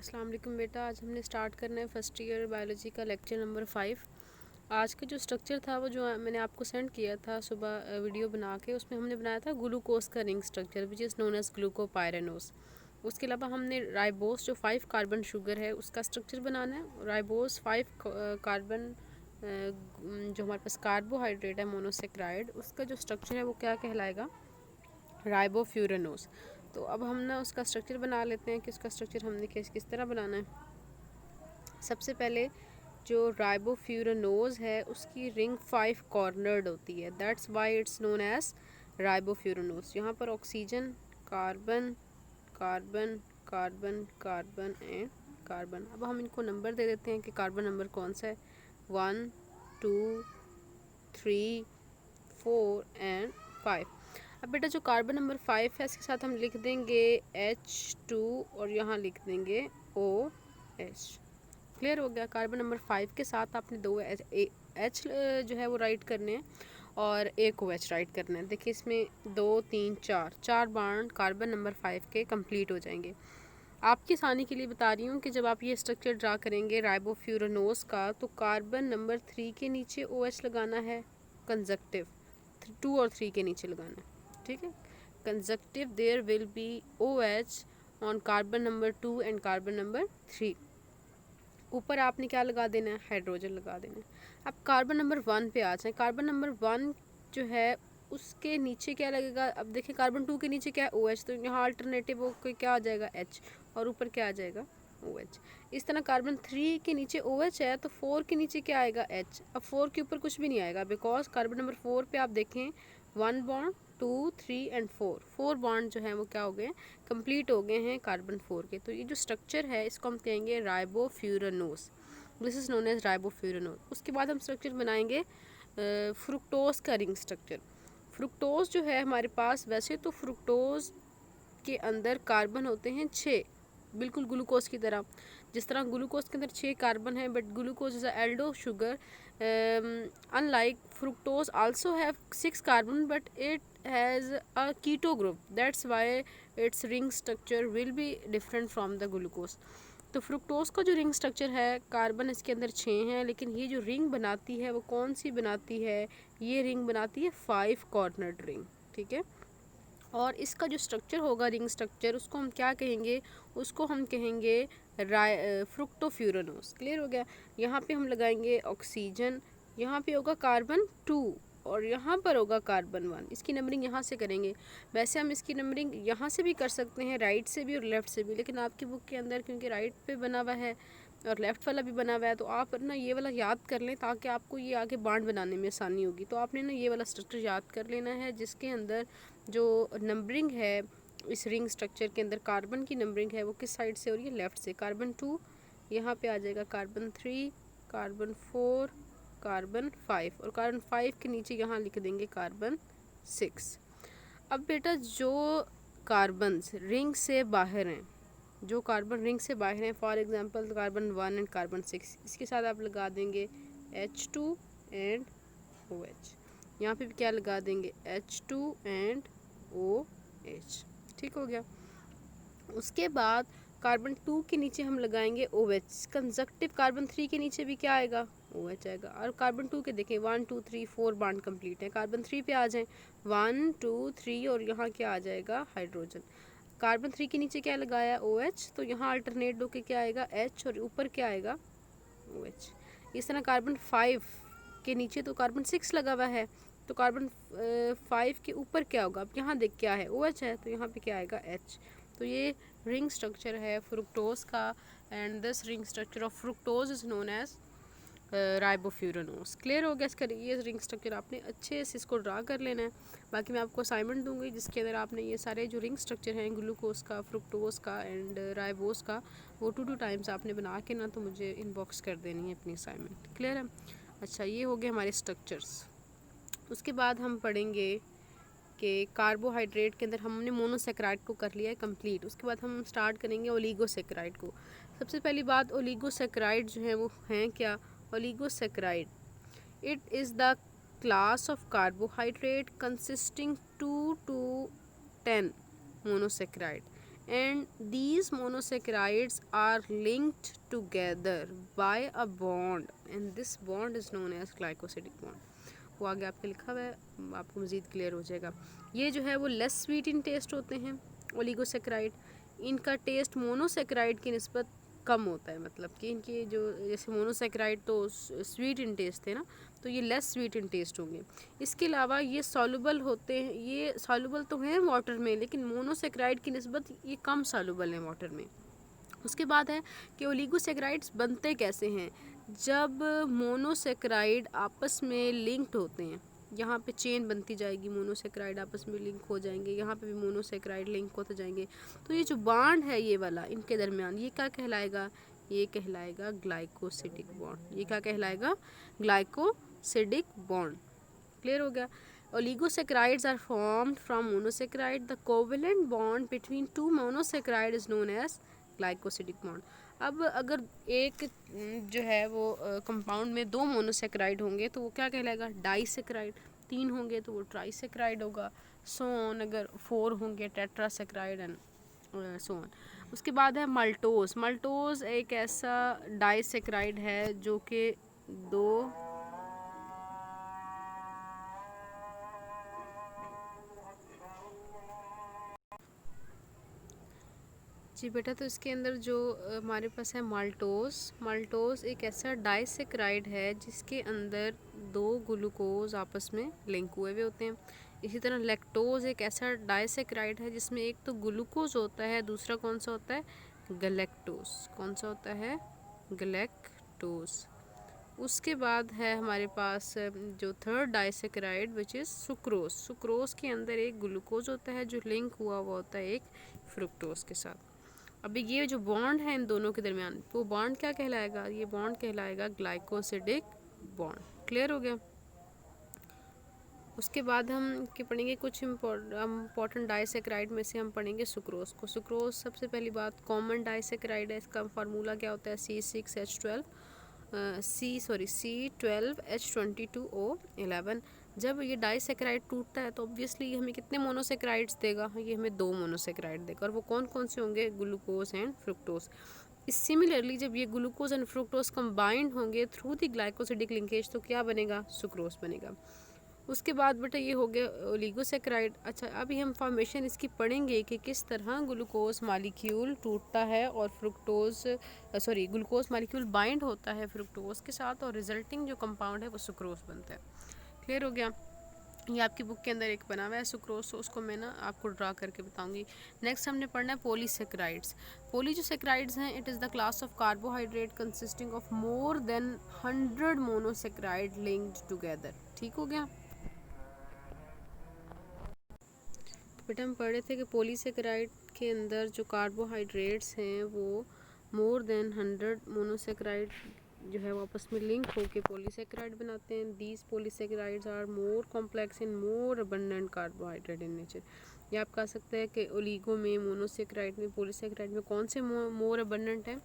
अस्सलाम वालेकुम बेटा, आज हमने स्टार्ट करना है फर्स्ट ईयर बायोलॉजी का लेक्चर नंबर 5। आज का जो स्ट्रक्चर था वो जो मैंने आपको सेंड किया था सुबह वीडियो बना के, उसमें हमने बनाया था ग्लूकोज का ring structure which is known as glucopyranose. उसके अलावा हमने राइबोस जो 5 कार्बन शुगर है उसका स्ट्रक्चर बनाना है। राइबोस 5 कार्बन जो हमारे पास कार्बोहाइड्रेट है मोनोसेक्राइड, उसका जो स्ट्रक्चर है वो क्या कहलाएगा, राइबोफ्यूरेनोस। तो अब हम ना उसका स्ट्रक्चर बना लेते हैं कि उसका स्ट्रक्चर हमने किस तरह बनाना है। सबसे पहले जो राइबोफ्यूरेनोस है उसकी रिंग 5 कॉर्नर्ड होती है, that's why it's known as ribofuranose. यहाँ पर oxygen, carbon, carbon, carbon, carbon and carbon. अब हम इनको नंबर दे देते हैं कि कार्बन नंबर कौन सा है, 1, 2, 3, 4 एंड 5। अब बेटा जो कार्बन नंबर 5 है इसके साथ हम लिख देंगे H2 और यहाँ लिख देंगे OH। क्लियर हो गया। कार्बन नंबर 5 के साथ आपने दो H जो है वो राइट करने हैं और एक OH राइट करना है। देखिए इसमें 2 3 4 बॉन्ड कार्बन नंबर 5 के कंप्लीट हो जाएंगे। आपकी आसानी के लिए बता रही हूँ कि जब आप ये स्ट्रक्चर ड्रा करेंगे राइबोफ्यूरेनोस का, तो कार्बन नंबर 3 के नीचे OH लगाना है कंजक्टिव, 2 और 3 के नीचे लगाना है, ठीक है। Conjunctive there will be OH on carbon number 2 and carbon number 3। ऊपर आपने क्या लगा देना है, हाइड्रोजन लगा देना है। अब कार्बन नंबर 1 पे आ जाए। कार्बन नंबर 1 जो है उसके नीचे क्या लगेगा, अब देखिए कार्बन 2 के नीचे क्या है OH, तो यहाँ अल्टरनेटिव हो के क्या आ जाएगा H और ऊपर क्या आ जाएगा OH। इस तरह कार्बन 3 के नीचे OH है तो 4 के नीचे क्या आएगा H। अब 4 के ऊपर कुछ भी नहीं आएगा बिकॉज कार्बन नंबर 4 पे आप देखें 1 बॉन्ड 2 3 एंड 4 बॉन्ड जो है वो क्या हो गए, कंप्लीट हो गए हैं कार्बन 4 के। तो ये जो स्ट्रक्चर है इसको हम कहेंगे राइबोफ्यूरेनोस, दिस इज नोन एज राइबोफ्यूरेनोस। उसके बाद हम स्ट्रक्चर बनाएंगे फ्रुक्टोज का रिंग स्ट्रक्चर। फ्रुक्टोज जो है हमारे पास, वैसे तो फ्रुक्टोज के अंदर कार्बन होते हैं 6, बिल्कुल ग्लूकोज की तरह। जिस तरह ग्लूकोज के अंदर 6 कार्बन है, but glucose is aldo sugar, unlike fructose also have 6 carbon but it has a keto group, that's why its ring structure will be different from the glucose. तो फ्रुक्टोज का जो रिंग स्ट्रक्चर है, carbon इसके अंदर 6 हैं, लेकिन ये जो रिंग बनाती है वो कौन सी बनाती है, ये रिंग बनाती है 5 कॉर्नर्ड रिंग, ठीक है। और इसका जो स्ट्रक्चर होगा रिंग स्ट्रक्चर, उसको हम क्या कहेंगे, उसको हम कहेंगे फ्रुक्टोफ्यूरेनोस। क्लियर हो गया। यहाँ पे हम लगाएंगे ऑक्सीजन, यहाँ पे होगा कार्बन 2 और यहाँ पर होगा कार्बन 1। इसकी नंबरिंग यहाँ से करेंगे। वैसे हम इसकी नंबरिंग यहाँ से भी कर सकते हैं, राइट से भी और लेफ़्ट से भी, लेकिन आपकी बुक के अंदर क्योंकि राइट पे बना हुआ है और लेफ़्ट वाला भी बना हुआ है, तो आप ना ये वाला याद कर लें ताकि आपको ये आगे बांड बनाने में आसानी होगी। तो आपने ना ये वाला स्ट्रक्चर याद कर लेना है जिसके अंदर जो नंबरिंग है इस रिंग स्ट्रक्चर के अंदर, कार्बन की नंबरिंग है वो किस साइड से हो रही है, लेफ़्ट से। कार्बन 2 यहाँ पे आ जाएगा, कार्बन 3, कार्बन 4, कार्बन 5 और कार्बन 5 के नीचे यहाँ लिख देंगे कार्बन 6। अब बेटा जो कार्बन रिंग से बाहर हैं, जो कार्बन रिंग से बाहर हैं, for example carbon 1 and carbon 6, इसके साथ आप लगा देंगे H2 एंड OH। यहाँ पे भी क्या लगा देंगे H2 एंड OH, ठीक हो गया। उसके बाद कार्बन 2 के नीचे हम लगाएंगे OH कंजक्टिव। कार्बन 3 के नीचे भी क्या आएगा, OH आएगा। और कार्बन 2 के देखें 1 2 3 4 बॉन्ड कंप्लीट है। कार्बन 3 पे आ जाएं 1 2 3 और यहाँ क्या आ जाएगा हाइड्रोजन। कार्बन 3 के नीचे क्या लगाया OH, तो यहाँ अल्टरनेट होकर क्या आएगा H और ऊपर क्या आएगा OH। इस तरह कार्बन 5 के नीचे तो कार्बन 6 लगा हुआ है, तो कार्बन 5 के ऊपर क्या होगा, अब यहाँ देख क्या है OH है, तो यहाँ पे क्या आएगा H। तो ये रिंग स्ट्रक्चर है फ्रुक्टोज का and this ring structure of fructose is known as ribofuranose. Clear हो गया। इसका ये रिंग स्ट्रक्चर आपने अच्छे से इसको ड्रा कर लेना है। बाकी मैं आपको असाइनमेंट दूंगी जिसके अंदर आपने ये सारे जो रिंग स्ट्रक्चर हैं ग्लूकोज का, फ्रुक्टोज का एंड राइबोस का, वो 2 टाइम्स आपने बना के ना तो मुझे इनबॉक्स कर देनी है अपनी असाइनमेंट। क्लियर है। अच्छा, ये हो गए हमारे स्ट्रक्चर्स। उसके बाद हम पढ़ेंगे कि कार्बोहाइड्रेट के अंदर हमने मोनोसेक्राइड को कर लिया है कंप्लीट। उसके बाद हम स्टार्ट करेंगे ओलिगोसेक्राइड को। सबसे पहली बात, ओलिगोसेक्राइड जो है वो हैं क्या, oligosaccharide it is the class of carbohydrate consisting 2 to 10 monosaccharide and these monosaccharides are linked together by a bond and this bond is known as glycosidic bond। वो आगे आपके लिखा हुआ है, आपको मज़ीद क्लियर हो जाएगा। ये जो है वो लेस स्वीट इन टेस्ट होते हैं ओलिगोसेक्राइड, इनका टेस्ट मोनोसेक्राइड की निस्बत कम होता है, मतलब कि इनके जो जैसे मोनोसेक्राइड तो स्वीट इन टेस्ट थे ना, तो ये लेस स्वीट इन टेस्ट होंगे। इसके अलावा ये सॉल्युबल होते हैं, ये सॉल्युबल तो हैं वाटर में लेकिन मोनोसेक्राइड की निस्बत ये कम सॉल्युबल हैं वाटर में। उसके बाद है कि ओलिगोसेक्राइड्स बनते कैसे हैं, जब मोनोसेक्राइड आपस में लिंक्ड होते हैं, यहाँ पे चेन बनती जाएगी, मोनोसेक्राइड आपस में लिंक हो जाएंगे, यहाँ पे भी मोनोसेक्राइड लिंक होते जाएंगे, तो ये जो बॉन्ड है ये वाला इनके दरमियान ये क्या कहलाएगा, ये कहलाएगा ग्लाइकोसिडिक बॉन्ड। ये क्या कहलाएगा, ग्लाइकोसिडिक बॉन्ड। क्लियर हो गया। Oligosaccharides are formed from monosaccharide. The covalent bond between two monosaccharide is known as glycosidic bond. अब अगर एक जो है वो कंपाउंड में दो मोनोसेक्राइड होंगे तो वो क्या कहलाएगा, डाइसेक्राइड। तीन होंगे तो वो ट्राइसेक्राइड होगा, सो ऑन। अगर 4 होंगे टेट्रासेक्राइड एंड सो ऑन। उसके बाद है माल्टोज। माल्टोज एक ऐसा डाइसेक्राइड है जो कि दो जी बेटा, तो इसके अंदर जो हमारे पास है माल्टोज। माल्टोज एक ऐसा डाइसेक्राइड है जिसके अंदर दो ग्लूकोज आपस में लिंक हुए हुए होते हैं। इसी तरह लैक्टोज एक ऐसा डाइसेक्राइड है जिसमें एक तो ग्लूकोज होता है, दूसरा कौन सा होता है, गलैक्टोज। कौन सा होता है, गलैक्टोज। उसके बाद है हमारे पास जो third disaccharide which is sucrose. Sucrose के अंदर एक ग्लूकोज होता है जो लिंक हुआ हुआ होता है एक फ्रुक्टोज के साथ। अभी ये जो बॉन्ड है इन दोनों के दरमियान, वो बॉन्ड क्या कहलाएगा, ये बॉन्ड कहलाएगा ग्लाइकोसिडिक बॉन्ड। क्लियर हो गया। उसके बाद हम क्या पढ़ेंगे, कुछ इम्पोर्टेंट डाइसेक्राइड में से हम पढ़ेंगे सुक्रोज को। सुक्रोज सबसे पहली बात कॉमन डाइसेक्राइड है। इसका फार्मूला क्या होता है, C12H22O11। जब ये डाइसेक्राइड टूटता है तो ऑब्वियसली ये हमें कितने मोनोसेक्राइड्स देगा, ये हमें 2 मोनोसेक्राइड देगा, और वो कौन कौन से होंगे, ग्लूकोज एंड फ्रुक्टोज। सिमिलरली जब ये ग्लूकोज एंड फ्रुक्टोज कंबाइंड होंगे थ्रू द ग्लाइकोसिडिक लिंकेज तो क्या बनेगा, सुक्रोज बनेगा। उसके बाद बेटा ये हो गया ओलिगोसेक्राइड। अच्छा, अभी हम फॉर्मेशन इसकी पढ़ेंगे कि किस तरह ग्लूकोज मालिक्यूल टूटता है और ग्लूकोज मालिक्यूल बाइंड होता है फ्रुक्टोज के साथ और रिजल्टिंग जो कंपाउंड है वो सुक्रोज बनता है। क्लियर हो गया। ये आपकी बुक के अंदर एक बना हुआ है सुक्रोज, तो उसको मैं ना आपको ड्रा करके बताऊंगी। नेक्स्ट हमने पढ़ना है पॉलीसेक्राइड्स। पॉली जो सेक्राइड्स हैं, it is the class of carbohydrate consisting of more than 100 monosaccharide linked together. ठीक हो गया। बेटा हम पढ़ रहे थे कि पॉलीसेक्राइड के अंदर जो कार्बोहाइड्रेट्स हैं वो मोर देन 100 मोनोसेक्राइड जो है वो आपस में लिंक होकर पॉलीसेक्राइड बनाते हैं। These polysaccharides are more complex and more abundant carbohydrate in nature. ये आप कह सकते हैं कि ओलिगो में, मोनोसेक्राइड में, पॉलीसेक्राइड में कौन से मोर अबंडेंट हैं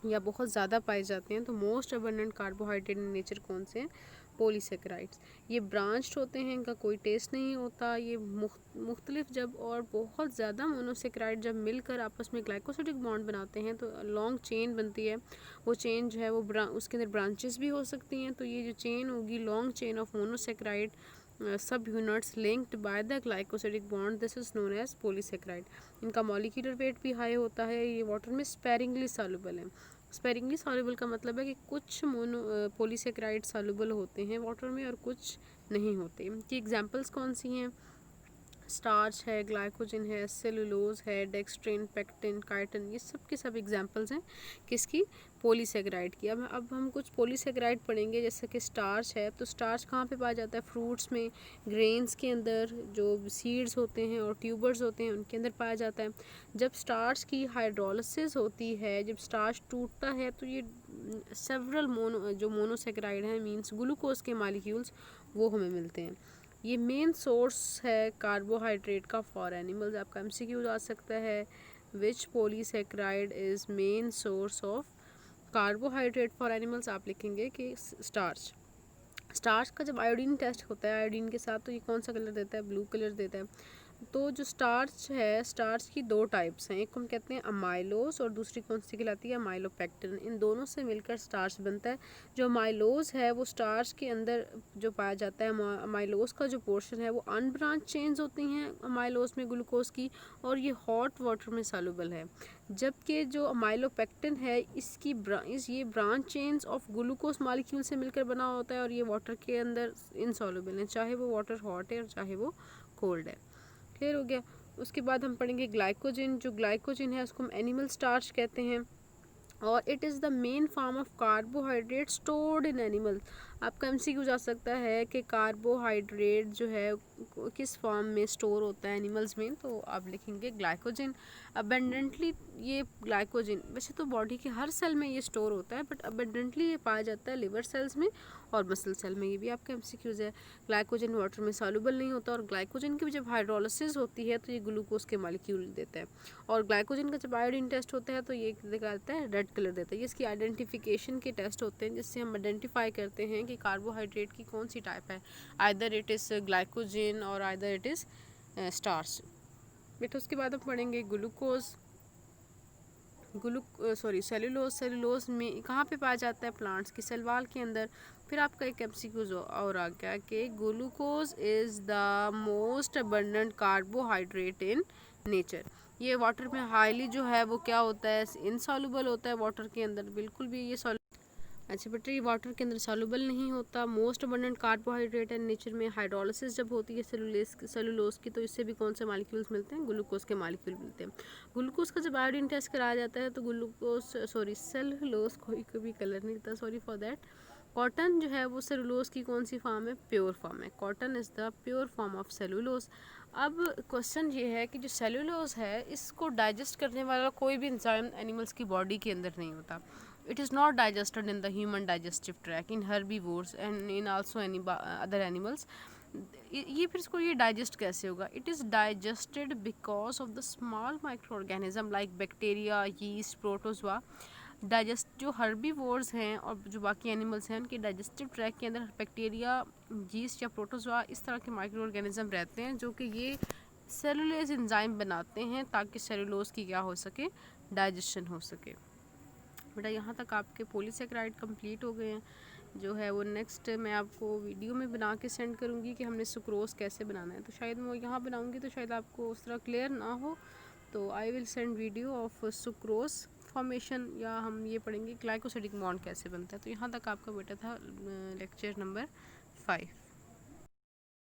या बहुत ज़्यादा पाए जाते हैं, तो most abundant carbohydrate in nature कौन से हैं, पॉलीसेक्राइड्स। ये ब्रांच्ड होते हैं, इनका कोई टेस्ट नहीं होता। ये मुख्तलिफ जब और बहुत ज़्यादा मोनोसेक्राइड जब मिलकर आपस में ग्लाइकोसिडिक बॉन्ड बनाते हैं तो लॉन्ग चेन बनती है। वो चेन जो है वो उसके अंदर ब्रांचेस भी हो सकती हैं। तो ये जो चेन होगी, long chain of monosaccharide sub units linked by the glycosidic bond, this is known as polysaccharide. इनका मॉलिक्यूलर वेट भी हाई होता है। ये वाटर में स्पेरिंगली सॉल्युबल है। स्पेरिंगली सॉल्युबल का मतलब है कि कुछ पॉलीसेक्राइड सॉल्युबल होते हैं वाटर में और कुछ नहीं होते। इनकी एग्जांपल्स कौन सी हैं, स्टार्च है, ग्लाइकोजन है, सेलुलोज है, डेक्सट्रिन, पेक्टिन, काइटिन, ये सब के सब एग्जांपल्स हैं किसकी, पॉलीसेक्राइड की। अब हम कुछ पॉलीसेक्राइड पढ़ेंगे, जैसे कि स्टार्च है। तो स्टार्च कहाँ पे पाया जाता है, फ्रूट्स में, ग्रेन्स के अंदर, जो सीड्स होते हैं और ट्यूबर्स होते हैं उनके अंदर पाया जाता है। जब स्टार्च की हाइड्रोलिसिस होती है, जब स्टार्च टूटता है तो ये सेवरल मोनोसेक्राइड हैं, मीन्स ग्लूकोज के मालिक्यूल्स, वो हमें मिलते हैं। ये मेन सोर्स है कार्बोहाइड्रेट का फॉर एनिमल्स। आपका एमसीक्यू आ सकता है, which polysaccharide is main source of carbohydrate for animals. आप लिखेंगे कि स्टार्च। स्टार्च का जब आयोडीन टेस्ट होता है आयोडीन के साथ, तो ये कौन सा कलर देता है, ब्लू कलर देता है। तो जो स्टार्च है, स्टार्च की दो टाइप्स हैं, एक हम कहते हैं अमाइलोज और दूसरी कौन सी कहलाती है अमाइलोपेक्टिन। इन दोनों से मिलकर स्टार्च बनता है। जो अमाइलोज है वो स्टार्च के अंदर जो पाया जाता है, अमाइलोज का जो पोर्शन है वो अनब्रांच चेन्स होती हैं अमाइलोज में ग्लूकोज की, और ये हॉट वाटर में सॉल्युबल है। जबकि जो अमाइलोपेक्टिन है ये branch chains of glucose molecule से मिलकर बना होता है, और ये वाटर के अंदर इनसॉल्युबल है, चाहे वो वाटर हॉट है और चाहे वो कोल्ड है। क्लियर हो गया। उसके बाद हम पढ़ेंगे ग्लाइकोजन। जो ग्लाइकोजन है उसको हम एनिमल स्टार्च कहते हैं, और it is the main form of carbohydrate stored in animal. आपका एमसीक्यू जा सकता है कि कार्बोहाइड्रेट जो है किस फॉर्म में स्टोर होता है एनिमल्स में, तो आप लिखेंगे ग्लाइकोजन। अबेंडेंटली ये ग्लाइकोजन वैसे तो बॉडी के हर सेल में ये स्टोर होता है, बट अबेंडेंटली ये पाया जाता है लिवर सेल्स में और मसल सेल में। ये भी आपका एमसीक्यूज है। ग्लाइकोजन वाटर में सॉल्युबल नहीं होता, और ग्लाइकोजन की जब हाइड्रोलिसिस होती है तो ये ग्लूकोज के मॉलिक्यूल देता है, और ग्लाइकोजन का जब आयोडीन टेस्ट होता है तो ये निकालता है रेड कलर देता है। ये इसकी आइडेंटिफिकेशन के टेस्ट होते हैं जिससे हम आइडेंटिफाई करते हैं कि कार्बोहाइड्रेट की कौन सी टाइप है, आइदर इट इज़ ग्लाइकोजन और आइदर इट इज़ स्टार्च। बेटा उसके बाद हम पढ़ेंगे ग्लूकोज। सेलुलोज। सेलुलोज में कहाँ पे पाया जाता है, प्लांट्स की सेल वॉल के अंदर। फिर आपका एक एमसीक्यूज और आ गया कि glucose is the most abundant carbohydrate in nature. ये वाटर में हाईली जो है वो क्या होता है, इनसॉल्युबल होता है वाटर के अंदर, बिल्कुल भी ये अच्छा बेटा ये वाटर के अंदर सॉल्युबल नहीं होता। मोस्ट अबंडेंट कार्बोहाइड्रेट है नेचर में। हाइड्रोलिसिस जब होती है सेलुलोज की, तो इससे भी कौन से मालिक्यूल्स मिलते हैं, ग्लूकोज के मालिक्यूल मिलते हैं। ग्लूकोज का जब आयोडीन टेस्ट कराया जाता है तो सेलुलोज कोई भी कलर नहीं था, सॉरी फॉर दैट। कॉटन जो है वो सेलुलोज की कौन सी फॉर्म है, प्योर फॉर्म है। Cotton is the pure form of cellulose. अब क्वेश्चन ये है कि जो सेलुलोज है इसको डाइजेस्ट करने वाला कोई भी एंजाइम एनिमल्स की बॉडी के अंदर नहीं होता। It is not digested in the human digestive tract, in herbivores and in also any other animals. ये फिर इसको ये डाइजेस्ट कैसे होगा? It is digested because of the small micro organism like bacteria, yeast, protozoa. Digest जो herbivores हैं और जो बाकी एनिमल्स हैं उनके डाइजेस्टिव ट्रैक के अंदर बैक्टीरिया, यीस्ट या प्रोटोजोआ इस तरह के माइक्रो ऑर्गेनिज्म रहते हैं जो कि ये सेलुलोज एंजाइम बनाते हैं ताकि सेलुलोज की क्या हो सके, डाइजेशन हो सके। बेटा यहाँ तक आपके पॉलीसेकेराइड कंप्लीट हो गए हैं। जो है वो नेक्स्ट मैं आपको वीडियो में बना के सेंड करूँगी कि हमने सुक्रोज कैसे बनाना है। तो शायद मैं यहाँ बनाऊँगी तो शायद आपको उस तरह क्लियर ना हो, तो I will send video of sucrose formation, या हम ये पढ़ेंगे ग्लाइकोसिडिक बॉन्ड कैसे बनता है। तो यहाँ तक आपका बेटा था लेक्चर नंबर 5।